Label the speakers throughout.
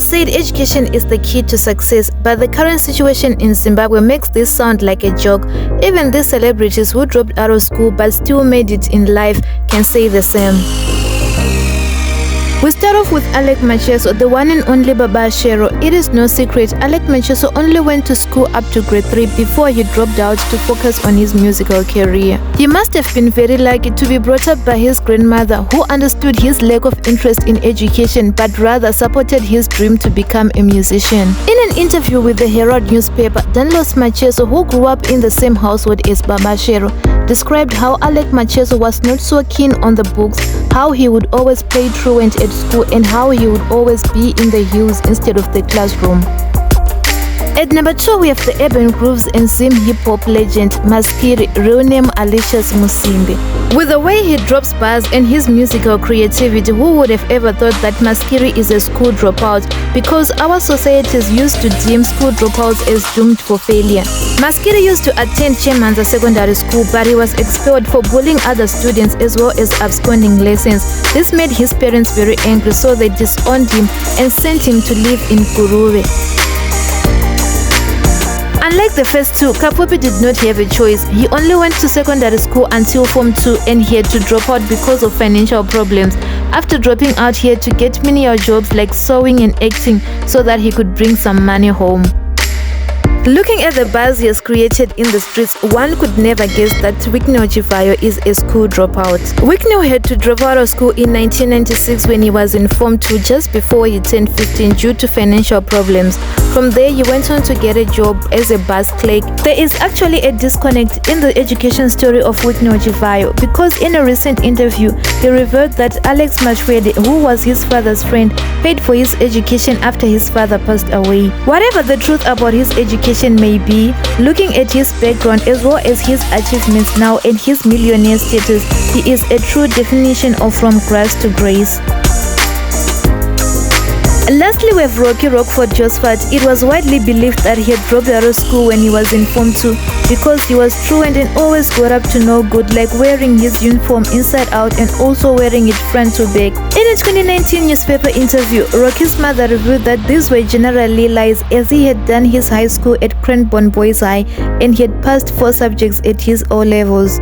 Speaker 1: said education is the key to success, but the current situation in Zimbabwe makes this sound like a joke. Even these celebrities who dropped out of school but still made it in life can say the same. We start off with Alec Macheso, the one and only Baba Shero. It is no secret, Alec Macheso only went to school up to grade 3 before he dropped out to focus on his musical career. He must have been very lucky to be brought up by his grandmother, who understood his lack of interest in education but rather supported his dream to become a musician. In an interview with the Herald newspaper, Danlos Macheso, who grew up in the same household as Baba Shero, described how Alec Macheso was not so keen on the books, how he would always play truant at school, and how he would always be in the hills instead of the classroom. At number 2, we have the urban grooves and Zim hip-hop legend Maskiri, real name Alicious Musimbi. With the way he drops bars and his musical creativity, who would have ever thought that Maskiri is a school dropout, because our societies used to deem school dropouts as doomed for failure. Maskiri used to attend Chemanza Secondary School, but he was expelled for bullying other students as well as absconding lessons. This made his parents very angry, so they disowned him and sent him to live in Kurure. Unlike the first two, Kapopi did not have a choice. He only went to secondary school until Form 2 and he had to drop out because of financial problems. After dropping out, he had to get menial jobs like sewing and acting so that he could bring some money home. Looking at the buzz he has created in the streets, one could never guess that Wicknell Chivayo is a school dropout. Wicknell had to drop out of school in 1996 when he was in Form 2 just before he turned 15 due to financial problems. From there, he went on to get a job as a bus clerk. There is actually a disconnect in the education story of Wicknell Chivayo, because in a recent interview, he revealed that Alex Machwede, who was his father's friend, paid for his education after his father passed away. Whatever the truth about his education may be, looking at his background as well as his achievements now and his millionaire status, he is a true definition of from grass to grace. Lastly, we have Rocky Rockford Josephat. It was widely believed that he had dropped out of school when he was in Form 2 because he was truant and always got up to no good, like wearing his uniform inside out and also wearing it front to back. In a 2019 newspaper interview, Rocky's mother revealed that these were generally lies, as he had done his high school at Cranbourne Boys High and he had passed 4 subjects at his O-levels.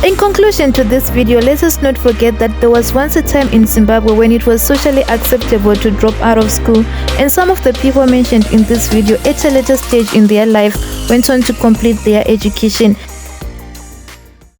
Speaker 1: In conclusion to this video, let us not forget that there was once a time in Zimbabwe when it was socially acceptable to drop out of school, and some of the people mentioned in this video at a later stage in their life went on to complete their education.